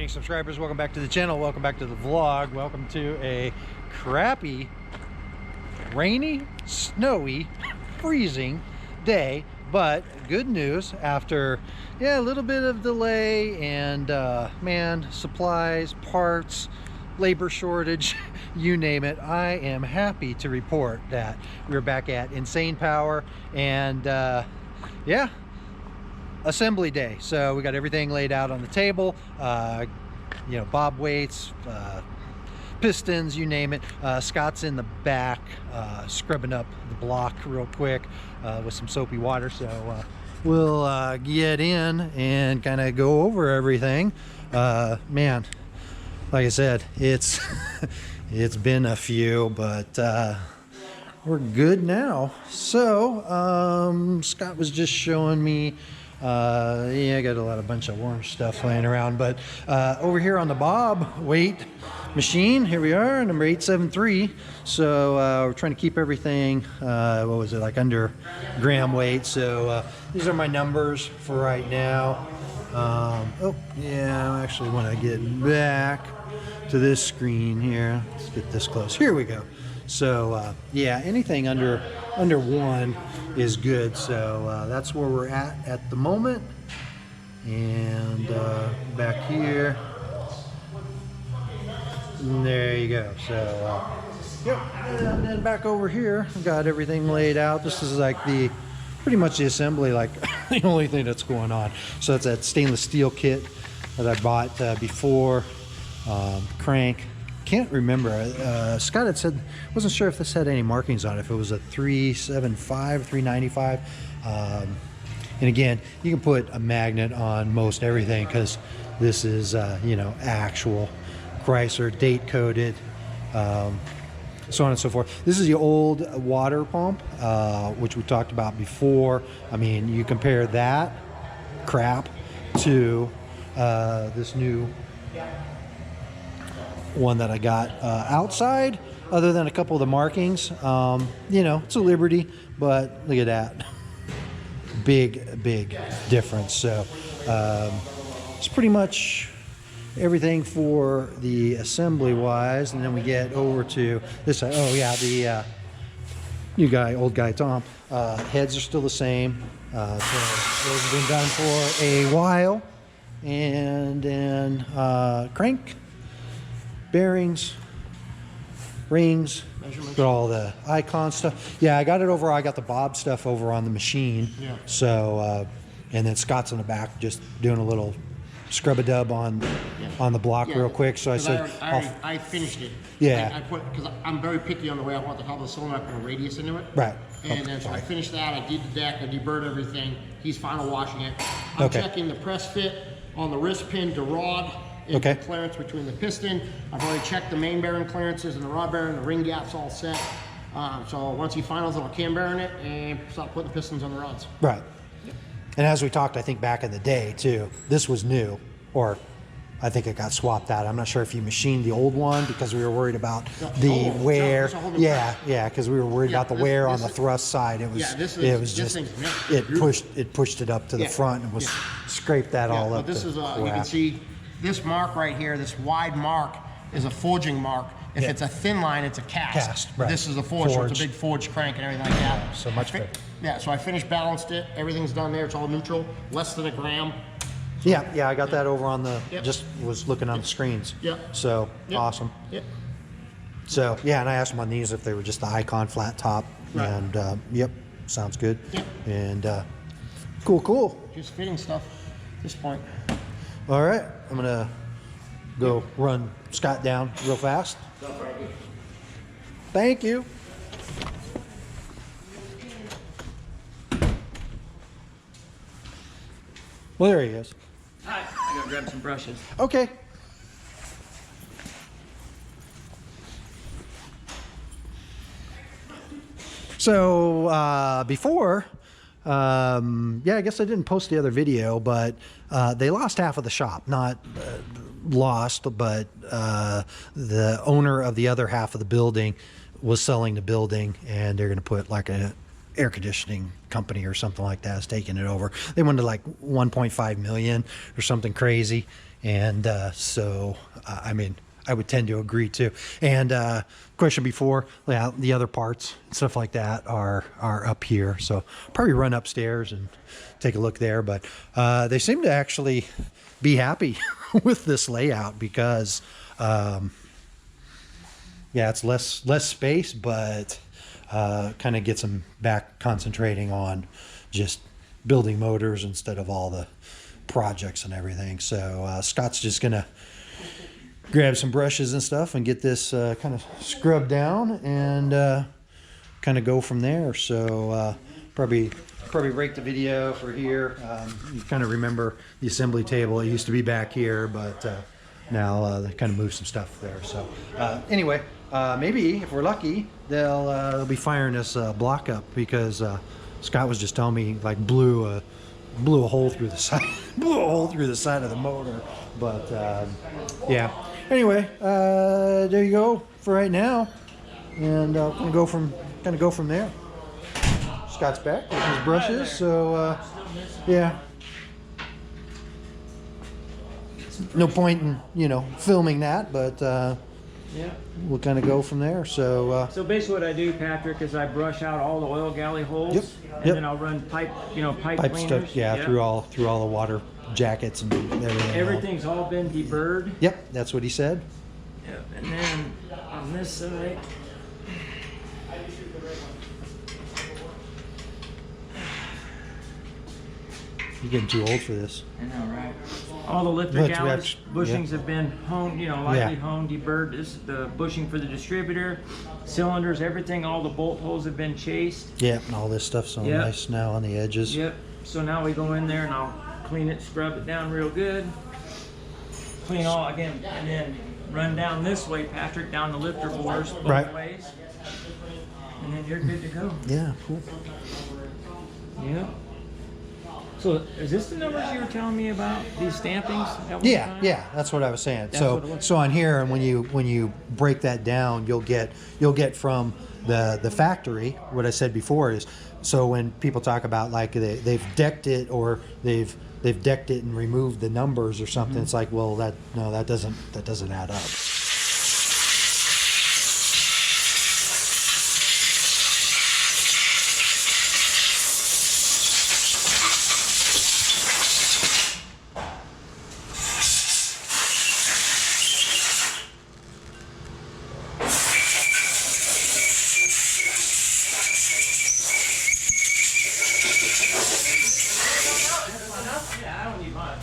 returning subscribers, welcome back to the channel, welcome back to the vlog, welcome to a crappy, rainy, snowy, freezing day, but good news after a little bit of delay and man, supplies, parts, labor shortage, you name it. I am happy to report that we're back at Insane Power and yeah, assembly day. So we got everything laid out on the table, you know, bob weights, pistons, you name it. Scott's in the back scrubbing up the block real quick with some soapy water, so we'll get in and kind of go over everything. Man, like I said, it's it's been a few, but we're good now. So Scott was just showing me yeah, I got a bunch of orange stuff laying around, but over here on the bob weight machine, here we are, number 873. So we're trying to keep everything what was it, like under gram weight. So these are my numbers for right now. Oh yeah, I actually want to get back to this screen here. Let's get this close. Here we go. So yeah, anything under one is good. So that's where we're at the moment. And back here, there you go. So yep, and then back over here, I've got everything laid out. This is like pretty much the assembly, like the only thing that's going on. So that's that stainless steel kit that I bought before. Crank, can't remember. Scott had said, wasn't sure if this had any markings on it, if it was a 375, 395. And again, you can put a magnet on most everything because this is, you know, actual Chrysler, date coded, so on and so forth. This is the old water pump, which we talked about before. I mean, you compare that crap to this new one that I got outside, other than a couple of the markings. You know, it's a Liberty, but look at that. Big difference. So it's pretty much everything for the assembly wise, and then we get over to this side. Oh yeah, the new guy, old guy Tom, heads are still the same. So those have been done for a while. And then crank, bearings, rings, got all the icon stuff. Yeah, I got it over. I got the bob stuff over on the machine. Yeah. So and then Scott's in the back just doing a little scrub-a-dub on the block real quick. So I said, I finished it. Yeah. I put, because I'm very picky on the way I want the top of the cylinder. I put a radius into it. Right. And then so I finished that. I did the deck. I deburred everything. He's final washing it. I'm checking the press fit on the wrist pin to rod. And the clearance between the piston. I've already checked the main bearing clearances and the rod bearing. The ring gap's all set. So once he finals it, I'll cam bearing it and stop putting the pistons on the rods. Right. Yep. And as we talked, I think back in the day too, this was new, or I think it got swapped out. I'm not sure if you machined the old one because we were worried about the wear. Yeah, because we were worried about the wear on the thrust side. It was it pushed it up to the front and was scraped that all up. This is you can see this mark right here, this wide mark is a forging mark. If it's a thin line, it's a cast. Right. This is a forge, so it's a big forged crank and everything like that. So much better. Yeah, so I finished, balanced it. Everything's done there. It's all neutral, less than a gram. Yeah, I got that over on the, just was looking on the screens. So, awesome. So, yeah, and I asked them on these if they were just the icon flat top. Right. And, yep, sounds good. And, cool. Just fitting stuff at this point. All right, I'm gonna go run Scott down real fast. Thank you. Well, there he is. Hi, I gotta grab some brushes. Okay. So before, yeah, I guess I didn't post the other video, but they lost half of the shop. Not lost, but the owner of the other half of the building was selling the building, and they're going to put like a air conditioning company or something like that is taking it over. They wanted like 1.5 million or something crazy. And so, I mean, I would tend to agree too. And question before, yeah, the other parts and stuff like that are up here. So probably run upstairs and take a look there. But they seem to actually be happy with this layout because, yeah, it's less space, but kind of gets them back concentrating on just building motors instead of all the projects and everything. So Scott's just gonna grab some brushes and stuff and get this kind of scrubbed down and kind of go from there. So probably break the video for here. You kind of remember the assembly table. It used to be back here, but now they kind of moved some stuff there. So anyway, maybe if we're lucky, they'll be firing this block up because Scott was just telling me like blew a hole through the side, of the motor. But yeah. Anyway, there you go for right now, and gonna go from there. Scott's back with his brushes, so yeah. No point in filming that, but Yeah. we'll kind of go from there. So So basically what I do, Patrick, is I brush out all the oil galley holes. Yep, And yep. then I'll run pipe pipe cleaners. stuff, yeah, Yep. through all the water jackets and everything. Everything's all been deburred. Yep, that's what he said. Yep. And then on this side, You're getting too old for this. I know, right? All the lifter But galleys, yeah. bushings have been honed, lightly Yeah. honed, deburred. This is the bushing for the distributor, cylinders, everything. All the bolt holes have been chased. Yeah, and all this stuff's all Yep. nice now on the edges. Yep. So now we go in there and I'll clean it, scrub it down real good. Clean all again, and then run down this way, Patrick, down the lifter bores both Right. ways. And then you're good to go. Yeah, cool. Yep. So is this the numbers you were telling me about, these stampings at one Yeah, time? yeah, that's what I was saying. That's what it So was. so on here, and when you break that down, you'll get from the factory. What I said before is, so when people talk about like they've decked it or they've decked it and removed the numbers or something, it's like, well, that doesn't add up. Yeah, I don't need much.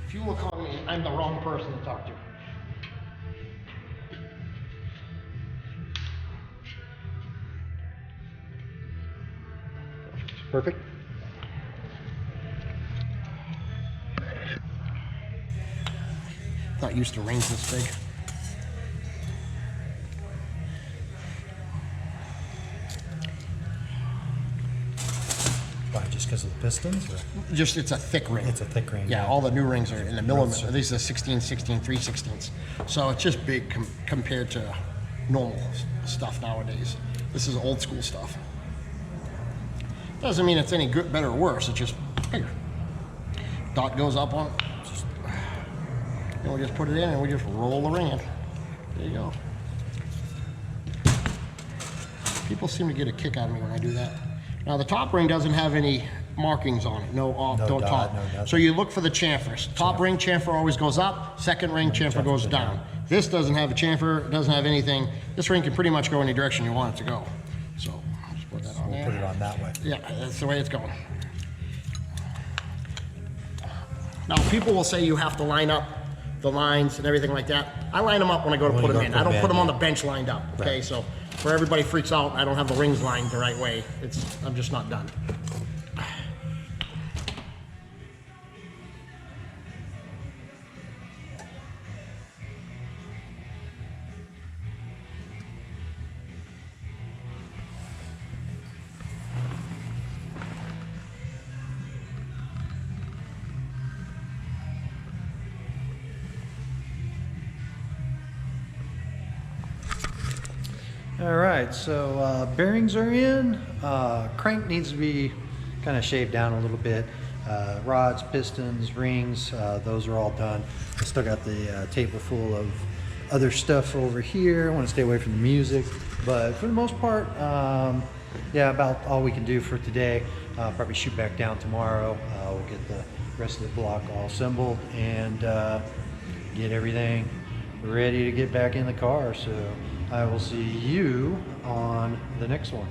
Fuel economy, I'm the wrong person to talk to. Perfect. Not used to rings this big. Why, just because of the pistons? Or? Just, it's a thick ring. It's a thick ring. Yeah, all the new rings are in the millimeter. These are 16, 16, 3/16. So it's just big compared to normal stuff nowadays. This is old school stuff. Doesn't mean it's any good, better or worse. It's just bigger. Dot goes up on it. And we just put it in and we just roll the ring in. There you go. People seem to get a kick out of me when I do that. Now the top ring doesn't have any markings on it. No off, no top. No, so you look for the chamfers. Top ring chamfer always goes up. Second ring chamfer goes down. This doesn't have a chamfer. It doesn't have anything. This ring can pretty much go any direction you want it to go. So just put that on there. We'll put it on that way. Yeah, that's the way it's going. Now people will say you have to line up the lines and everything like that. I line them up when I go to put them in. I don't put them on the bench lined up. Okay, right. So where everybody freaks out, I don't have the rings lined the right way. I'm just not done. All right, so bearings are in. Crank needs to be kind of shaved down a little bit. Rods, pistons, rings, those are all done. I still got the table full of other stuff over here. I want to stay away from the music, but for the most part, yeah, about all we can do for today. Probably shoot back down tomorrow. We'll get the rest of the block all assembled and get everything ready to get back in the car. So I will see you on the next one.